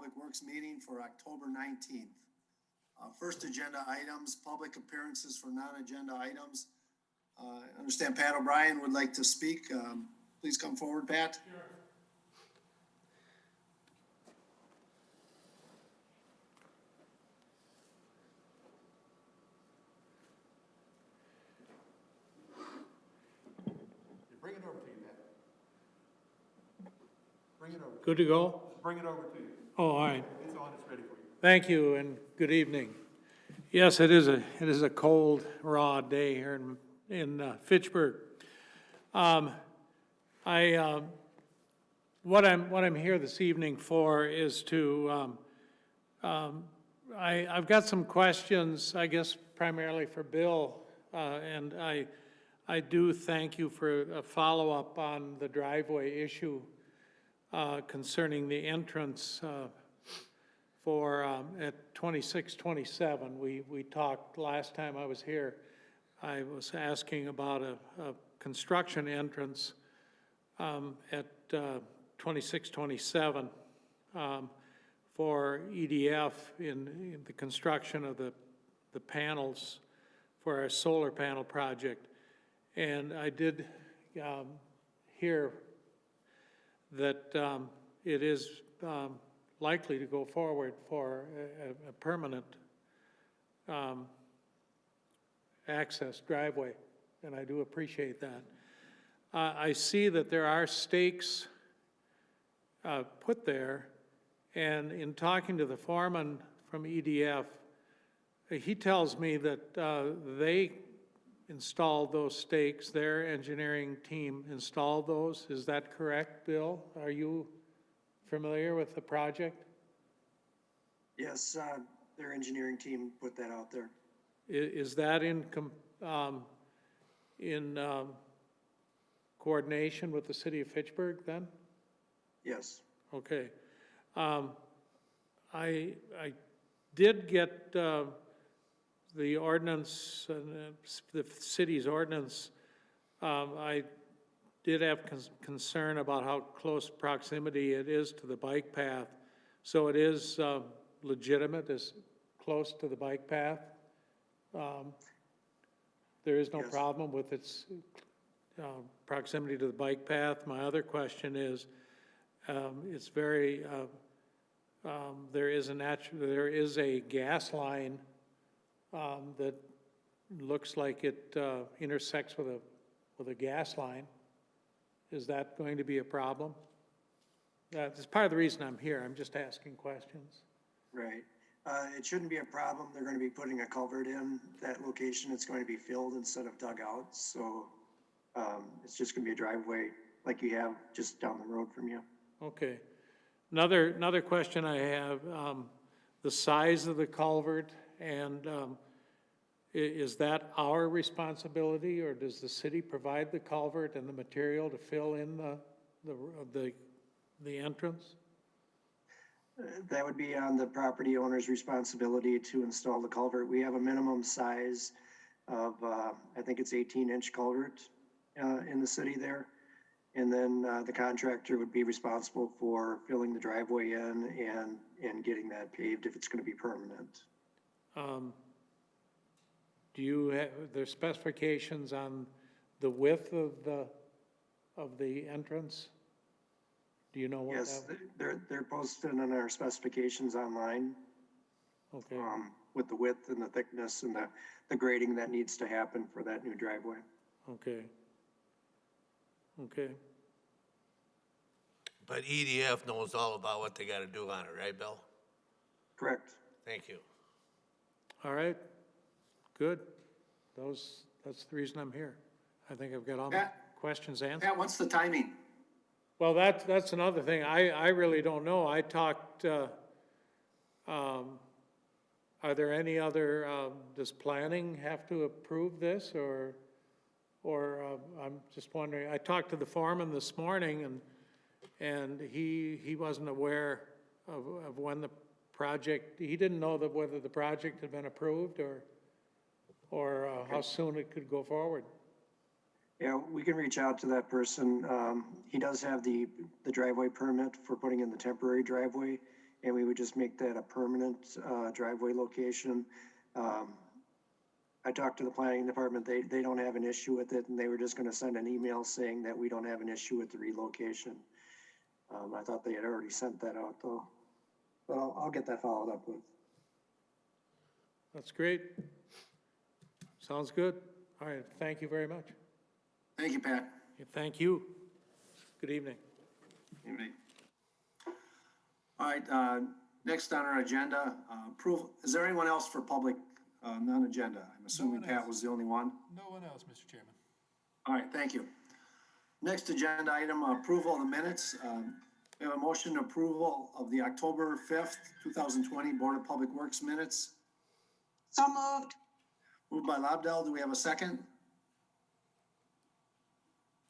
Public Works meeting for October 19th. First agenda items, public appearances for non-agenda items. I understand Pat O'Brien would like to speak. Please come forward, Pat. Sure. Bring it over to you, Pat. Bring it over. Good to go? Bring it over to you. Oh, all right. It's on, it's ready for you. Thank you and good evening. Yes, it is a cold, raw day here in Fitchburg. What I'm here this evening for is to, I've got some questions, I guess primarily for Bill, and I do thank you for a follow-up on the driveway issue concerning the entrance for at 2627. We talked last time I was here. I was asking about a construction entrance at 2627 for EDF in the construction of the panels for our solar panel project. And I did hear that it is likely to go forward for a permanent access driveway, and I do appreciate that. I see that there are stakes put there, and in talking to the foreman from EDF, he tells me that they installed those stakes, their engineering team installed those. Is that correct, Bill? Are you familiar with the project? Yes, their engineering team put that out there. Is that in coordination with the city of Fitchburg then? Yes. Okay. I did get the ordinance, the city's ordinance. I did have concern about how close proximity it is to the bike path. So it is legitimate, as close to the bike path. There is no Yes. problem with its proximity to the bike path. My other question is, it's very, there is a gas line that looks like it intersects with a gas line. Is that going to be a problem? That's part of the reason I'm here. I'm just asking questions. Right. It shouldn't be a problem. They're going to be putting a culvert in that location. It's going to be filled instead of dug out. So it's just going to be a driveway like you have just down the road from you. Okay. Another question I have, the size of the culvert, and is that our responsibility, or does the city provide the culvert and the material to fill in the entrance? That would be on the property owner's responsibility to install the culvert. We have a minimum size of, I think it's 18-inch culvert in the city there. And then the contractor would be responsible for filling the driveway in and getting that paved if it's going to be permanent. Do you have their specifications on the width of the entrance? Do you know what? Yes, they're posted on our specifications online. Okay. With the width and the thickness and the grading that needs to happen for that new driveway. Okay. Okay. But EDF knows all about what they gotta do on it, right, Bill? Correct. Thank you. All right. Good. That's the reason I'm here. I think I've got all my Pat? questions answered. Pat, what's the timing? Well, that's another thing. I really don't know. I talked, are there any other, does planning have to approve this, or I'm just wondering. I talked to the foreman this morning, and he wasn't aware of when the project, he didn't know that whether the project had been approved or how soon it could go forward. Yeah, we can reach out to that person. He does have the driveway permit for putting in the temporary driveway. and we would just make that a permanent driveway location. I talked to the planning department, they don't have an issue with it, and they were just gonna send an email saying that we don't have an issue with the relocation. I thought they had already sent that out though, but I'll get that followed up with. That's great. Sounds good. All right, thank you very much. Thank you, Pat. Thank you. Good evening. Evening. All right, next on our agenda, approval, is there anyone else for public, non-agenda? I'm assuming one Pat else. was the only one. No one else, Mr. Chairman. All right, thank you. Next agenda item, approval of the minutes. We have a motion approval of the October 5th, 2020 Board of Public Works minutes. So moved. Moved by Lobdell. Do we have a second?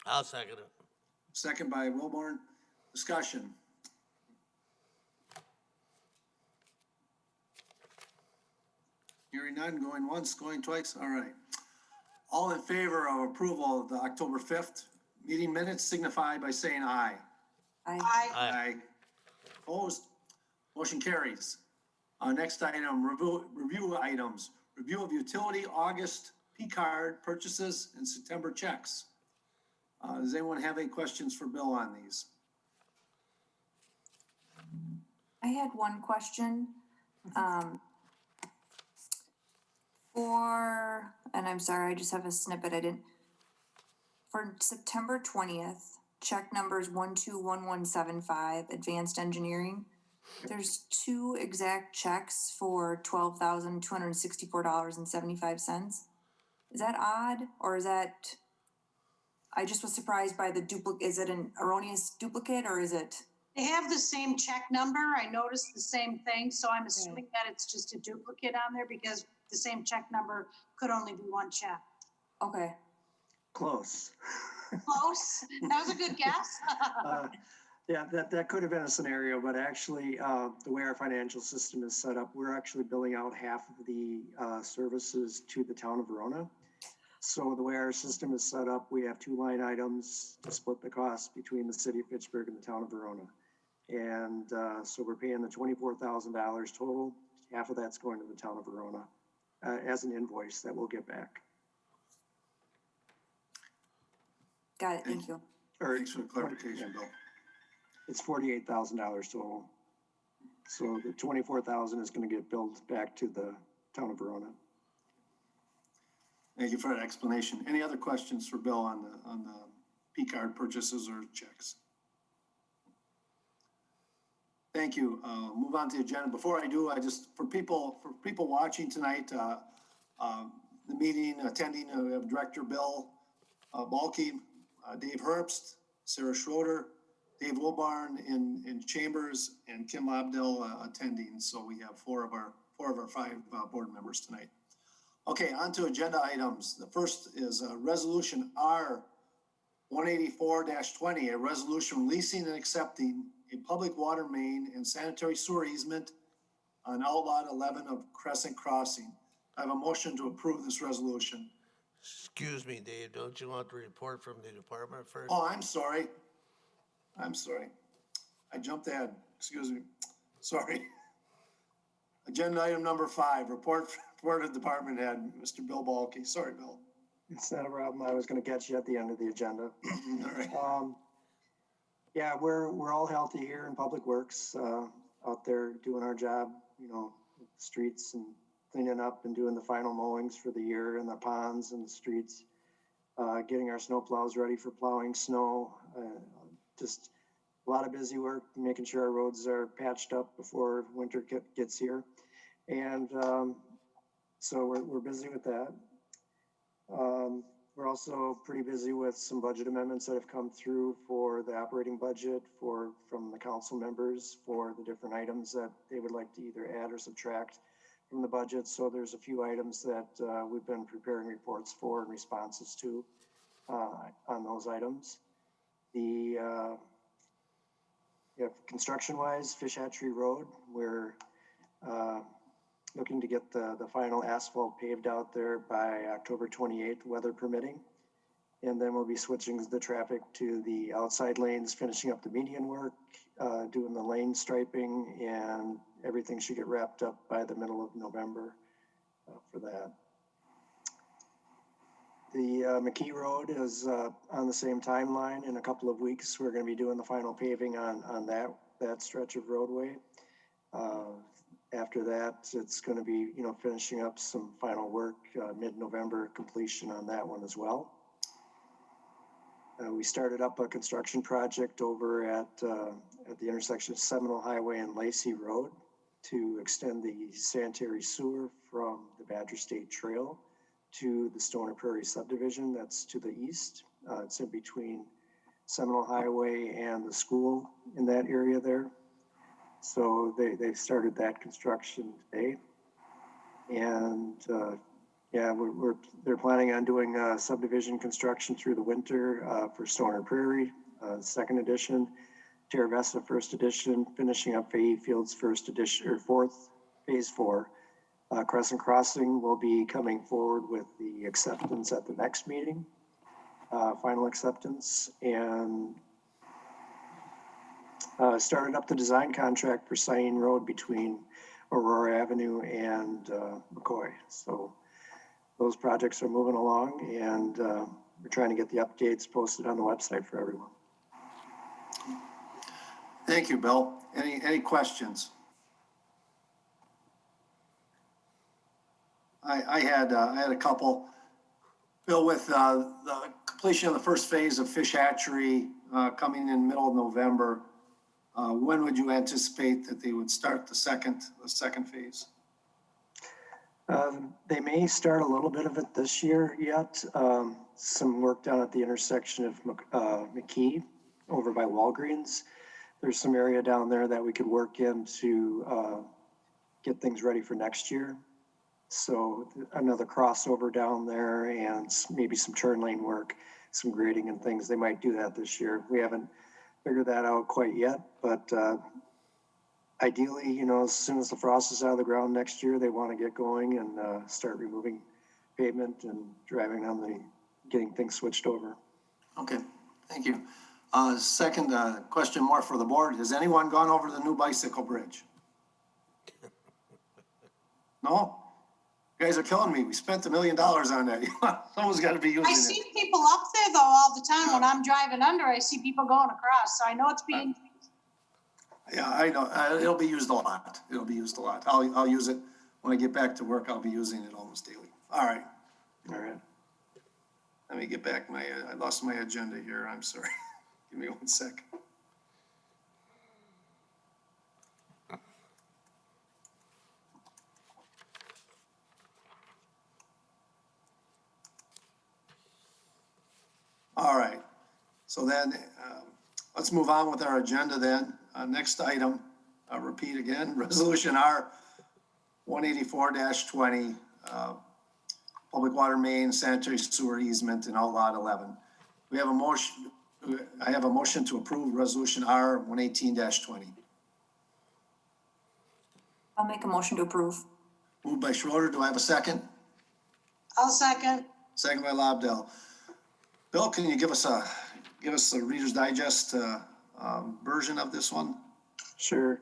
I'll second it. Second by Wilborn. Discussion. Hearing none, going once, going twice. All right. All in favor of approval of the October 5th meeting minutes signify by saying aye. Aye. Aye. Opposed? Motion carries. Next item, review items. Review of utility August P-card purchases and September checks. Does anyone have any questions for Bill on these? I had one question. And I'm sorry, I just have a snippet, for September 20th, check numbers 121175, Advanced Engineering. There's two exact checks for $12,264.75. Is that odd, or is that, I just was surprised by the duplicate, is it an erroneous duplicate, or is it? They have the same check number. I noticed the same thing, so I'm assuming that it's just a duplicate on there because the same check number could only be one check. Okay, Close. Close. That was a good guess. Yeah, that could have been a scenario, but actually, the way our financial system is set up, we're actually billing out half of the services to the town of Verona. So the way our system is set up, we have two line items to split the cost between the city of Fitchburg and the town of Verona. And so we're paying the $24,000 total. Half of that's going to the town of Verona as an invoice that we'll get back. got it, thank you. Or Thanks for the clarification, Bill. it's $48,000 total. So the $24,000 is going to get billed back to the town of Verona. Thank you for that explanation. Any other questions for Bill on the P-card purchases or checks? Thank you. Move on to the agenda. Before I do, for people watching tonight, the meeting attending, we have Director Bill Balke, Dave Herbst, Sarah Schroeder, Dave Wilbarn in chambers, and Kim Lobdell attending. So we have four of our 5 board members tonight. Okay, on to agenda items. The first is Resolution R 184-20, a resolution releasing and accepting a public water main and sanitary sewer easement on Outlot 11 of Crescent Crossing. I have a motion to approve this resolution. Excuse me, Dave, don't you want the report from the department first? Oh, I'm sorry. I jumped ahead. Excuse me. Sorry. Agenda item number 5, report of department head, Mr. Bill Balke. Sorry, Bill. It's not a problem. I was going to catch you at the end of the agenda. All right. Yeah, we're all healthy here in Public Works, out there doing our job, streets and cleaning up and doing the final mowings for the year and the ponds and the streets, getting our snow plows ready for plowing snow. Just a lot of busy work, making sure our roads are patched up before winter gets here. And so we're busy with that. We're also pretty busy with some budget amendments that have come through for the operating budget from the council members for the different items that they would like to either add or subtract from the budget. So there's a few items that we've been preparing reports for and responses to on those items. Construction-wise, Fish Hatchery Road, we're looking to get the final asphalt paved out there by October 28th, weather permitting. And then we'll be switching the traffic to the outside lanes, finishing up the median work doing the lane striping, and everything should get wrapped up by the middle of November for that. The McKee Road is on the same timeline. In a couple of weeks, we're going to be doing the final paving on that stretch of roadway. After that, it's going to be, finishing up some final work, mid-November completion on that one as well. We started up a construction project over at the intersection of Seminole Highway and Lacey Road to extend the sanitary sewer from the Badger State Trail to the Stoner Prairie subdivision. That's to the east. It's in between Seminole Highway and the school in that area there. So they started that construction today. And they're planning on doing subdivision construction through the winter for Stoner Prairie, second edition, Terra Vesta first edition, finishing up Fahey Fields first edition, or phase 4. Crescent Crossing will be coming forward with the acceptance at the next meeting, final acceptance, and started up the design contract for Cyene Road between Aurora Avenue and McCoy. So those projects are moving along, and we're trying to get the updates posted on the website for everyone. Thank you, Bill. Any questions? I had a couple. Bill, with the completion of the first phase of Fish Hatchery coming in middle of November, when would you anticipate that they would start the second phase? They may start a little bit of it this year yet. Some work down at the intersection of McKee over by Walgreens. There's some area down there that we could work in to get things ready for next year. So another crossover down there and maybe some turn lane work, some grading and things. They might do that this year. We haven't figured that out quite yet, but ideally, as soon as the frost is out of the ground next year, they want to get going and start removing pavement and driving on getting things switched over. Okay, thank you. Second question more for the board. Has anyone gone over the new bicycle bridge? No? You guys are killing me. We spent $1 million on that. Someone's got to be using I it. see people up there though all the time. When I'm driving under, I see people going across, so I know it's being. Yeah, I know. It'll be used a lot. It'll be used a lot. I'll use it when I get back to work. I'll be using it almost daily. All right. All right. Let me get back I lost my agenda here. I'm sorry. Give me 1 sec. All right. So then let's move on with our agenda then. Next item, I'll repeat again, Resolution R 184-20, public water main sanitary sewer easement in outlot 11. We have a motion. I have a motion to approve Resolution R 118-20. I'll make a motion to approve. Moved by Schroeder. Do I have a second? I'll second. Second by Lobdell. Bill, can you give us a Reader's Digest version of this one? Sure.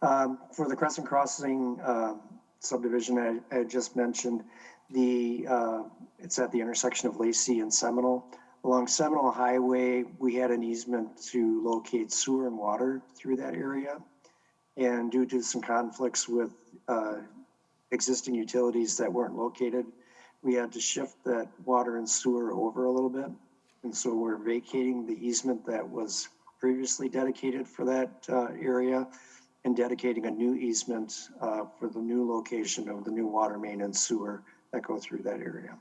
For the Crescent Crossing subdivision I just mentioned, it's at the intersection of Lacey and Seminole. Along Seminole Highway, we had an easement to locate sewer and water through that area. And due to some conflicts with existing utilities that weren't located, we had to shift that water and sewer over a little bit. And so we're vacating the easement that was previously dedicated for that area and dedicating a new easement for the new location of the new water main and sewer that go through that area.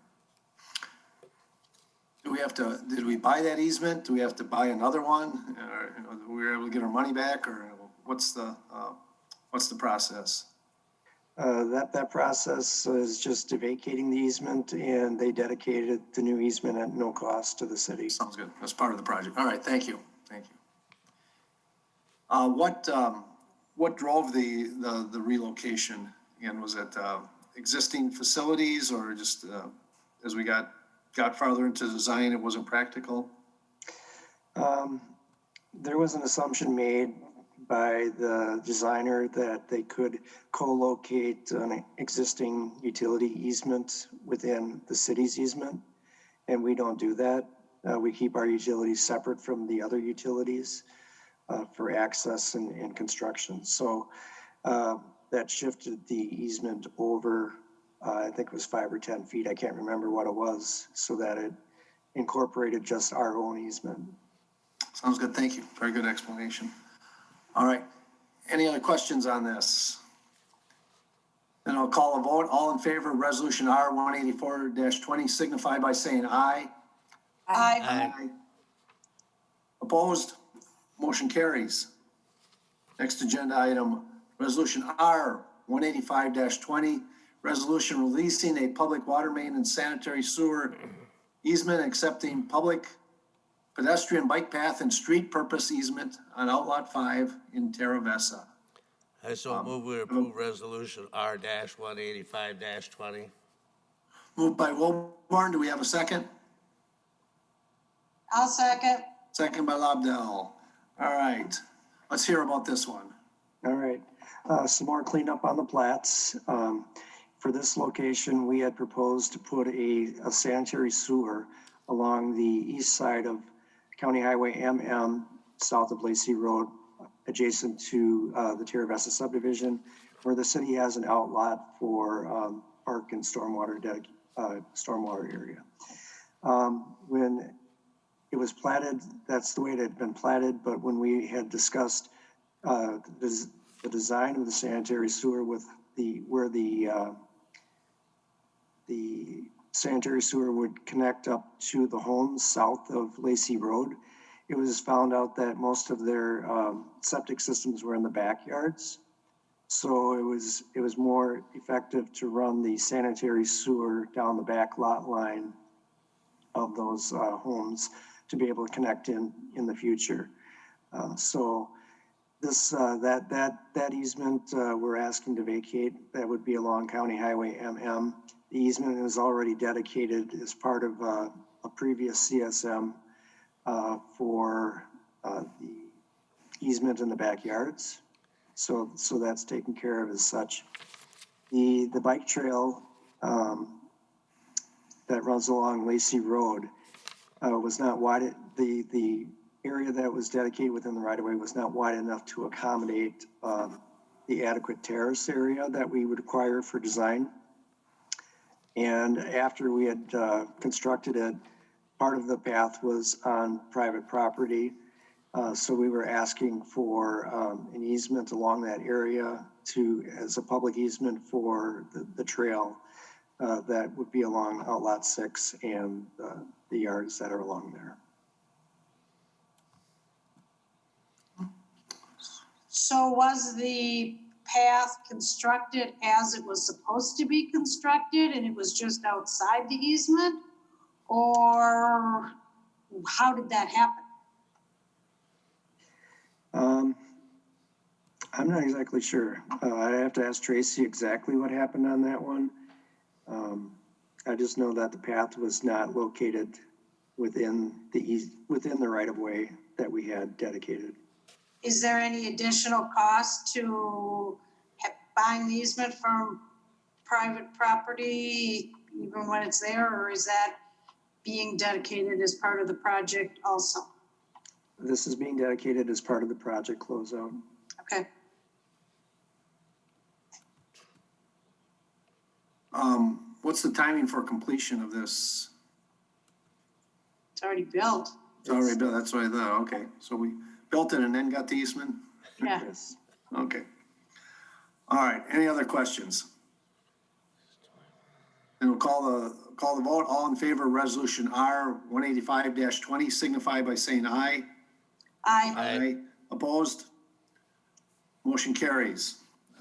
Did we buy that easement? Do we have to buy another one? Or, we were able to get our money back, or what's the process? That process is just vacating the easement, and they dedicated the new easement at no cost to the city. Sounds good. That's part of the project. All right, thank you. Thank you. What drove the relocation? Again, was it existing facilities, or just as we got farther into design, it wasn't practical? There was an assumption made by the designer that they could co-locate an existing utility easement within the city's easement. And we don't do that. We keep our utilities separate from the other utilities for access and construction. So that shifted the easement over, I think it was 5 or 10 feet. I can't remember what it was, so that it incorporated just our own easement. Sounds good. Thank you. Very good explanation. All right. Any other questions on this? Then I'll call a vote. All in favor of resolution R 184-20 signify by saying aye. Aye. Aye. Opposed? Motion carries. Next agenda item, resolution R 185-20, resolution releasing a public water main and sanitary sewer easement accepting public pedestrian bike path and street purpose easement on Outlot 5 in Terra Vesa. I so move we approve resolution R-185-20. Moved by Wilborn. Do we have a second? I'll second. Second by Lobdell. All right. Let's hear about this one. All right, some more cleanup on the plats. For this location, we had proposed to put a sanitary sewer along the east side of County Highway MM, south of Lacey Road, adjacent to the Terra Vesta subdivision, where the city has an outlot for park and stormwater area. When it was platted, that's the way it had been platted, but when we had discussed the design of the sanitary sewer with where the sanitary sewer would connect up to the homes south of Lacey Road, it was found out that most of their septic systems were in the backyards. So it was more effective to run the sanitary sewer down the back lot line of those homes to be able to connect in the future. So this that easement we're asking to vacate. That would be along County Highway MM. The easement is already dedicated as part of a previous CSM for the easement in the backyards. So that's taken care of as such. The bike trail that runs along Lacey Road was not wide. The area that was dedicated within the right-of-way was not wide enough to accommodate the adequate terrace area that we would require for design. And after we had constructed it, part of the path was on private property. So we were asking for an easement along that area as a public easement for the trail that would be along Outlot 6 and the yards that are along there. So was the path constructed as it was supposed to be constructed and it was just outside the easement? Or how did that happen? I'm not exactly sure. I'd have to ask Tracy exactly what happened on that one. I just know that the path was not located within the right-of-way that we had dedicated. Is there any additional cost to buying the easement from private property even when it's there, or is that being dedicated as part of the project also? This is being dedicated as part of the project closeout. Okay. What's the timing for completion of this? It's already built. It's already built. That's what I thought. Okay. So we built it and then got the easement? Yeah. Yes. Okay. All right. Any other questions? Then we'll call the vote. All in favor of resolution R 185-20 signify by saying aye. Aye. Aye. Opposed? Motion carries.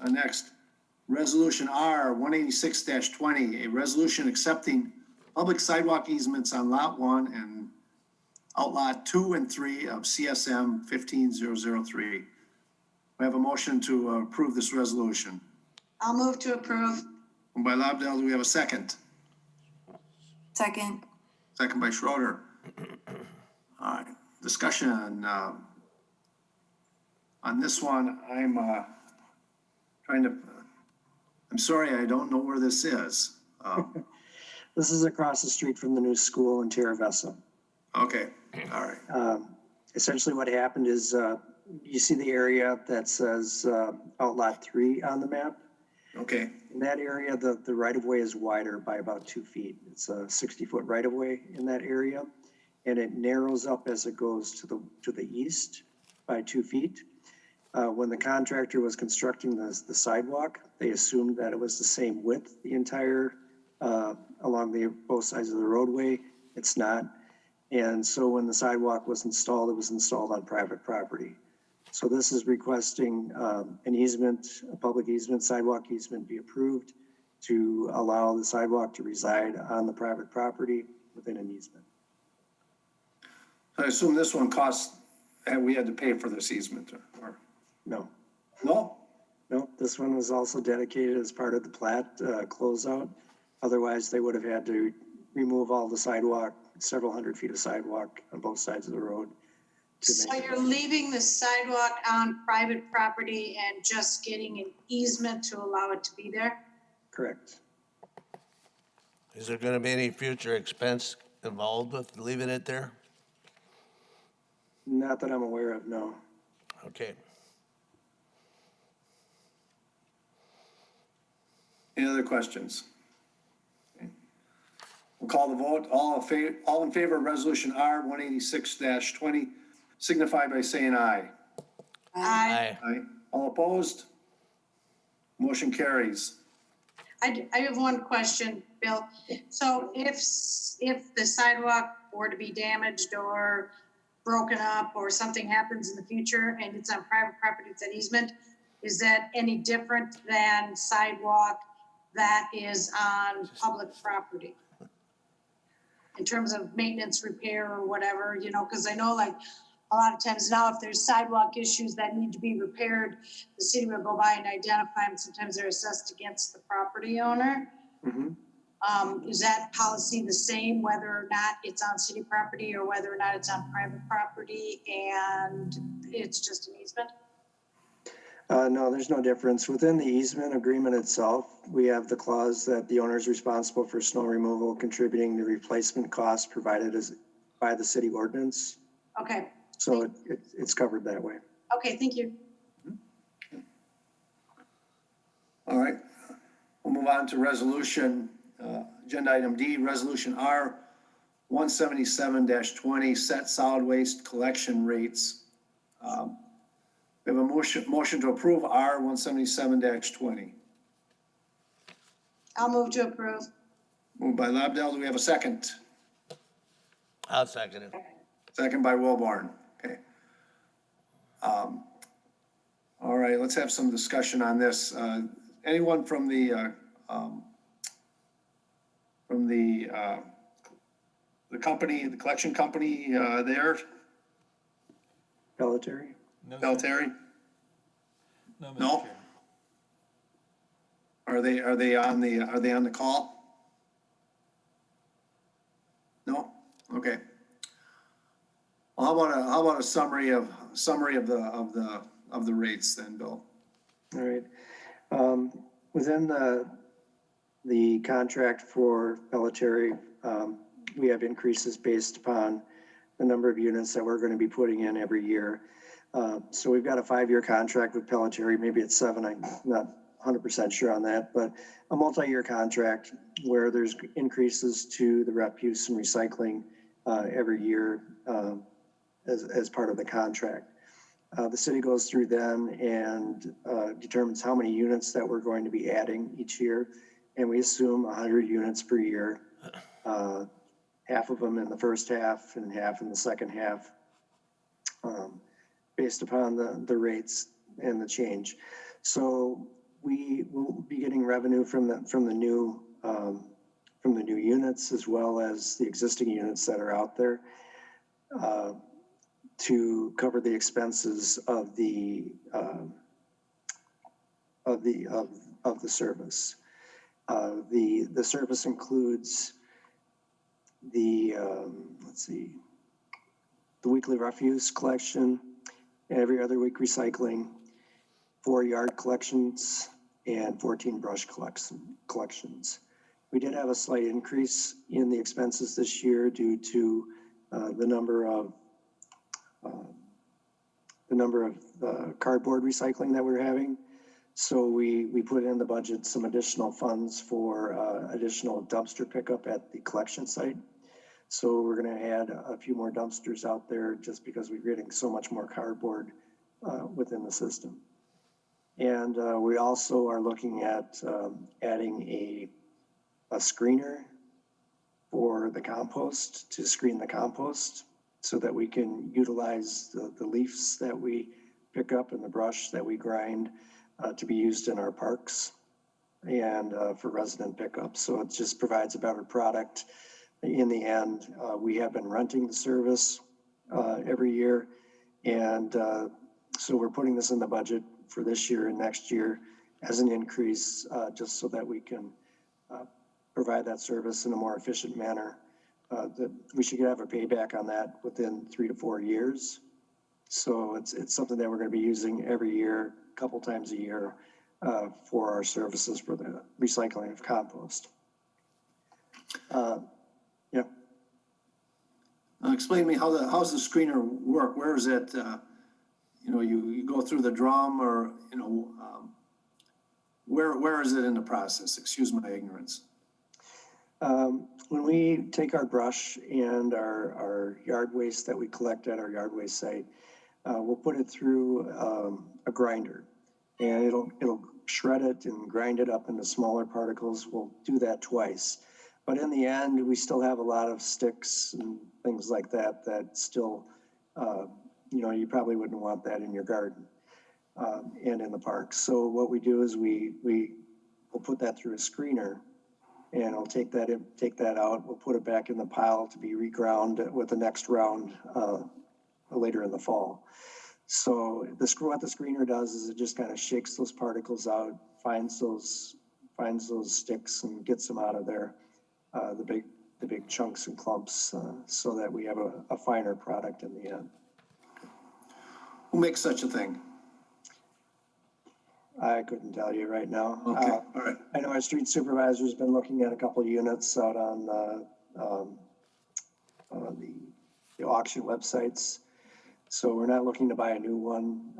Next, resolution R 186-20, a resolution accepting public sidewalk easements on lot 1 and outlot 2 and 3 of CSM 15003. We have a motion to approve this resolution. I'll move to approve. Moved by Lobdell, do we have a second? Second. Second by Schroeder. All right, discussion. On this one, I'm sorry, I don't know where this is. This is across the street from the new school in Terravessa. Okay, all right. Essentially what happened is, you see the area that says, Outlot 3 on the map? Okay, In that area, the right-of-way is wider by about 2 feet. It's a 60-foot right-of-way in that area, and it narrows up as it goes to the east by 2 feet. When the contractor was constructing the sidewalk, they assumed that it was the same width, the entire, along both sides of the roadway. It's not. And so when the sidewalk was installed, it was installed on private property. So this is requesting an easement, a public easement, sidewalk easement be approved to allow the sidewalk to reside on the private property within an easement. I assume this one costs, and we had to pay for this easement, or, No, no? no, this one was also dedicated as part of the plat closeout. Otherwise, they would have had to remove all the sidewalk, several hundred feet of sidewalk on both sides of the road. So you're leaving the sidewalk on private property and just getting an easement to allow it to be there? Correct. Is there gonna be any future expense involved with leaving it there? Not that I'm aware of, no. Okay. Any other questions? Okay. We'll call the vote. All in favor of resolution R 186-20, signify by saying aye. I Aye. All opposed? Motion carries. I have one question, Bill. So if the sidewalk were to be damaged or broken up or something happens in the future and it's on private property, it's an easement, is that any different than sidewalk that is on public property? In terms of maintenance, repair, or whatever, you know, because I know like a lot of times now if there's sidewalk issues that need to be repaired, the city will go by and identify them. Sometimes they're assessed against the property owner. Mhm. Is that policy the same whether or not it's on city property or whether or not it's on private property and it's just an easement? No, there's no difference. Within the easement agreement itself, we have the clause that the owner is responsible for snow removal, contributing the replacement costs provided by the city ordinance. Okay, So it's covered that way. okay, thank you. All right. We'll move on to resolution, agenda item D, resolution R 177-20, set solid waste collection rates. We have a motion to approve R 177-20. I'll move to approve. Moved by Lobdell. Do we have a second? I'll second it. Second by Wilborn. Okay. All right, let's have some discussion on this. Anyone from the company, the collection company, there? Pelletier? Beltary? No, Mr. No? Chairman. Are they on the call? No? Okay. Well, how about a summary of the rates then, Bill? All right. Within the contract for Pelletier, we have increases based upon the number of units that we're going to be putting in every year. So we've got a 5-year contract with Pelletier, maybe it's 7, I'm not 100% sure on that, but a multi-year contract where there's increases to the refuse and recycling every year as part of the contract. The city goes through them and determines how many units that we're going to be adding each year. And we assume 100 units per year, half of them in the first half and half in the second half, based upon the rates and the change. So we will be getting revenue from the new units as well as the existing units that are out there, to cover the expenses of the service. The service includes the weekly refuse collection, every other week recycling, 4 yard collections, and 14 brush collections. We did have a slight increase in the expenses this year due to the number of cardboard recycling that we're having. So we put in the budget some additional funds for additional dumpster pickup at the collection site. So we're going to add a few more dumpsters out there just because we're getting so much more cardboard within the system. And we also are looking at adding a screener for the compost to screen the compost so that we can utilize the leaves that we pick up and the brush that we grind to be used in our parks and for resident pickup. So it just provides a better product. In the end, we have been renting the service every year. And so we're putting this in the budget for this year and next year as an increase, just so that we can provide that service in a more efficient manner. That we should have a payback on that within 3 to 4 years. So it's something that we're going to be using every year, a couple times a year, for our services for the recycling of compost. Yeah. Explain to me how's the screener work? Where is it? You go through the drum, or where is it in the process? Excuse my ignorance. When we take our brush and our yard waste that we collect at our yard waste site, we'll put it through a grinder, and it'll shred it and grind it up into smaller particles. We'll do that twice. But in the end, we still have a lot of sticks and things like that still, you probably wouldn't want that in your garden and in the park. So what we do is we'll put that through a screener, and I'll take that out. We'll put it back in the pile to be reground with the next round later in the fall. So what the screener does is it just kind of shakes those particles out, finds those sticks and gets them out of there, the big chunks and clumps, so that we have a finer product in the end. Who makes such a thing? I couldn't tell you right now. Okay, all right. I know our street supervisor's been looking at a couple of units out on the auction websites. So we're not looking to buy a new one,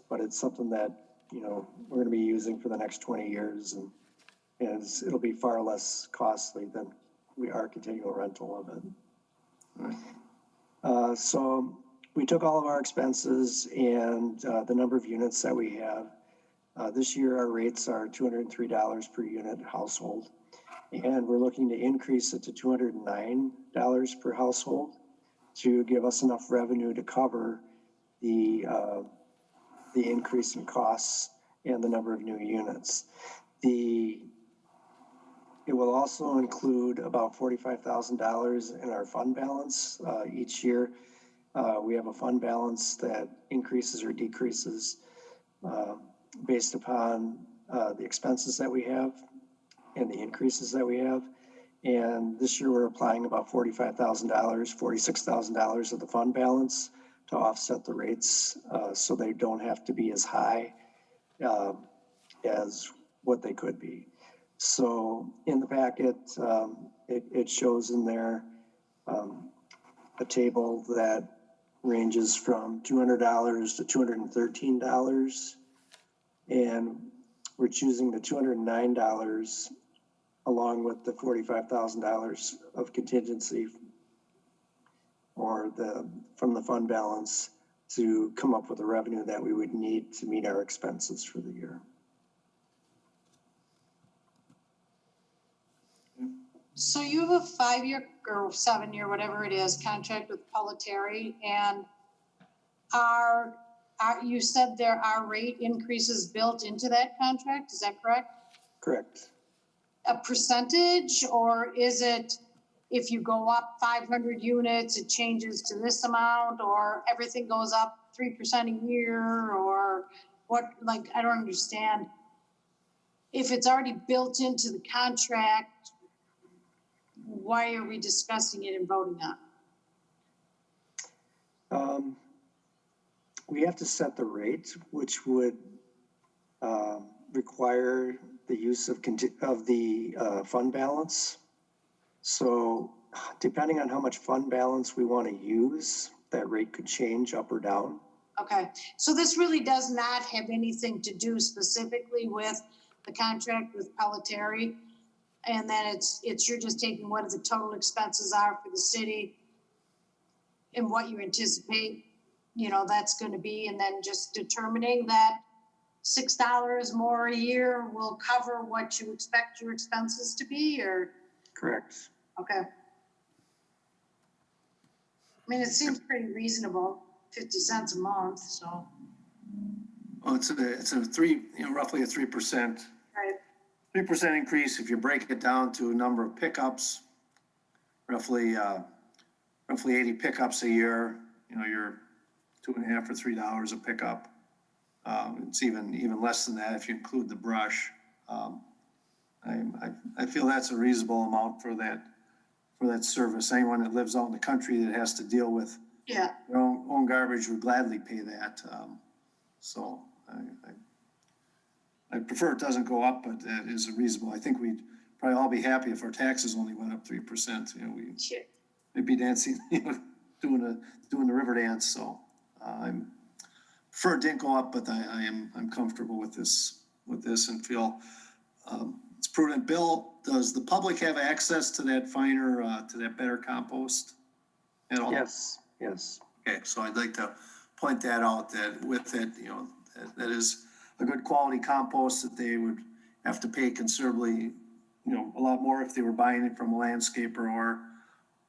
but it's something that, we're going to be using for the next 20 years, and it'll be far less costly than our continual rental of it. All right. So we took all of our expenses and the number of units that we have. This year, our rates are $203 per unit household, and we're looking to increase it to $209 per household to give us enough revenue to cover the increase in costs and the number of new units. It will also include about $45,000 in our fund balance. Each year, we have a fund balance that increases or decreases based upon the expenses that we have and the increases that we have. And this year we're applying about $45,000, $46,000 of the fund balance to offset the rates, so they don't have to be as high as what they could be. So in the packet, it shows in there a table that ranges from $200 to $213. And we're choosing the $209 along with the $45,000 of contingency from the fund balance to come up with the revenue that we would need to meet our expenses for the year. So you have a 5-year or 7-year, whatever it is, contract with Pelletary, and you said there are rate increases built into that contract, is that correct? Correct. A percentage, or is it if you go up 500 units, it changes to this amount, or everything goes up 3% a year, or what? Like, I don't understand. If it's already built into the contract, why are we discussing it and voting on it? we have to set the rate, which would require the use of the fund balance. So depending on how much fund balance we want to use, that rate could change up or down. Okay, so this really does not have anything to do specifically with the contract with Pelletary? And then you're just taking what the total expenses are for the city and what you anticipate, that's gonna be, and then just determining that $6 more a year will cover what you expect your expenses to be, or, Correct. okay. I mean, it seems pretty reasonable, 50 cents a month, so, Well, it's a roughly a 3%. right, 3% increase if you break it down to a number of pickups, roughly 80 pickups a year, you're $2.50 or $3 a pickup. It's even less than that if you include the brush. I feel that's a reasonable amount for that service. Anyone that lives out in the country that has to deal with yeah. their own garbage would gladly pay that. So I prefer it doesn't go up, but that is reasonable. I think we'd probably all be happy if our taxes only went up 3%. We'd be dancing, doing the river dance. So I'm prefer it didn't go up, but I'm comfortable with this and feel it's prudent. Bill, does the public have access to that finer to that better compost at all? Yes. Okay, so I'd like to point that out, that with it, that is a good quality compost that they would have to pay considerably, a lot more if they were buying it from a landscaper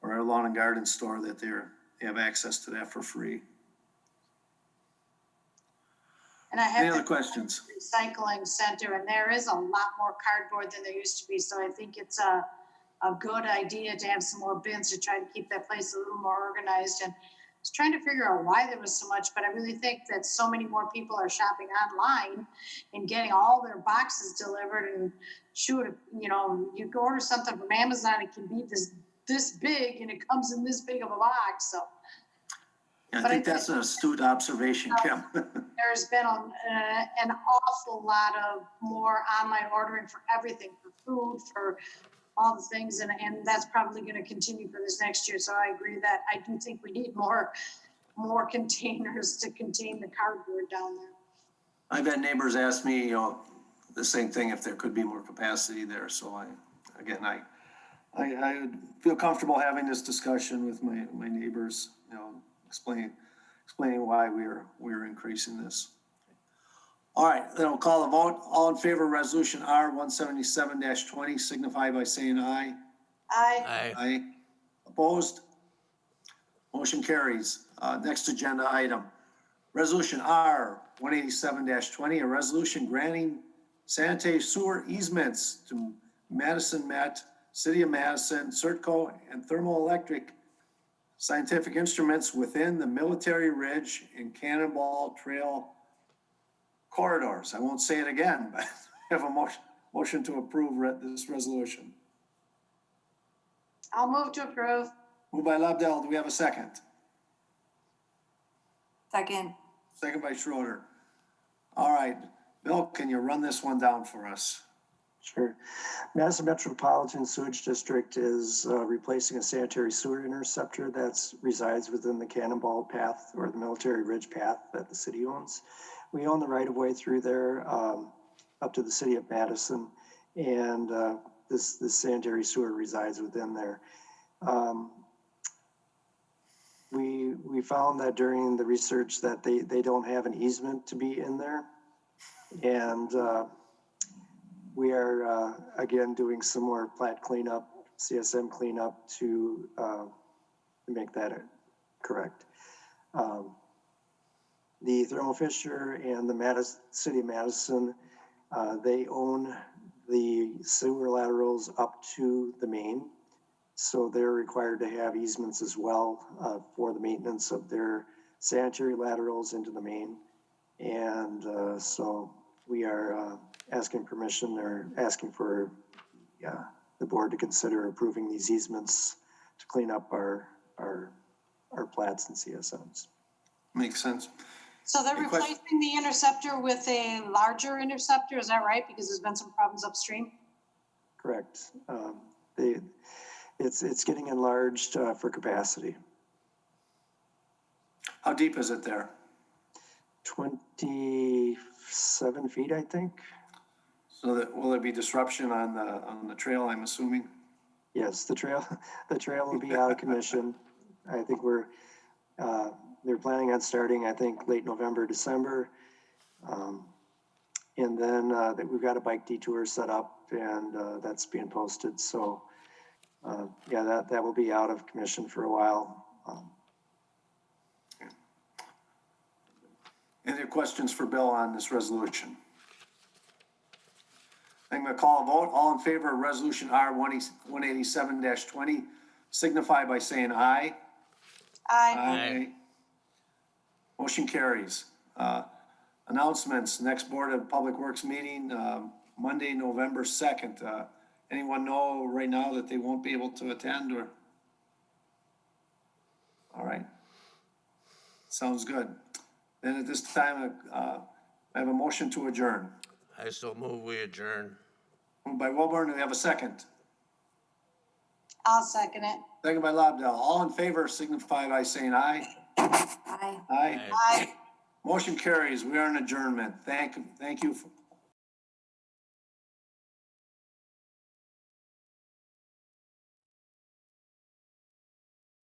or a lawn and garden store, that they have access to that for free. And I Any have other the questions? recycling center, and there is a lot more cardboard than there used to be, so I think it's a good idea to have some more bins to try to keep that place a little more organized. And I was trying to figure out why there was so much, but I really think that so many more people are shopping online and getting all their boxes delivered. And shoot, you go order something from Amazon, it can be this big and it comes in this big of a box, so. Yeah, I think that's an astute observation, Kim. There's been an awful lot of more online ordering for everything, for food, for all the things, and that's probably going to continue for this next year. So I agree that I do think we need more containers to contain the cardboard down there. I've had neighbors ask me, the same thing, if there could be more capacity there. So I would feel comfortable having this discussion with my neighbors, explaining why we're increasing this. All right, then we'll call the vote. All in favor of resolution R 177-20 signify by saying aye. Aye. Aye. Opposed? Motion carries. Next agenda item, resolution R 187-20, a resolution granting sanitary sewer easements to Madison Met, City of Madison, CERTCO, and Thermoelectric Scientific Instruments within the Military Ridge and Cannonball Trail corridors. I won't say it again, but I have a motion to approve this resolution. I'll move to approve. Moved by Lobdell. Do we have a second? Second. Second by Schroeder. All right, Bill, can you run this one down for us? Sure. Madison Metropolitan Sewage District is replacing a sanitary sewer interceptor that resides within the Cannonball Path or the Military Ridge Path that the city owns. We own the right of way through there up to the city of Madison, and this sanitary sewer resides within there. We found that during the research that they don't have an easement to be in there, and we are again doing some more plat cleanup, CSM cleanup to make that correct. The Thermo Fisher and the City of Madison, they own the sewer laterals up to the main. So they're required to have easements as well for the maintenance of their sanitary laterals into the main. And so we are asking permission or asking for the board to consider approving these easements to clean up our plats and CSMs. Makes sense. So they're Any question? replacing the interceptor with a larger interceptor, is that right? Because there's been some problems upstream? Correct. It's getting enlarged for capacity. How deep is it there? 27 feet, I think. So that, will there be disruption on the trail, I'm assuming? Yes, the trail will be out of commission. I think they're planning on starting, I think, late November, December. And then that we've got a bike detour set up and that's being posted. So yeah, that will be out of commission for a while. Any questions for Bill on this resolution? I'm gonna call a vote. All in favor of resolution R 187-20, signify by saying aye. Aye. Motion carries. Announcements, next Board of Public Works meeting, Monday, November 2nd. Anyone know right now that they won't be able to attend or? All right. Sounds good. Then at this time, I have a motion to adjourn. I still move we adjourn. Moved by Wilburn, do we have a second? I'll second it. Second by Lobdell. All in favor signify by saying aye. Aye. Aye. Aye. Motion carries. We are in adjournment. Thank you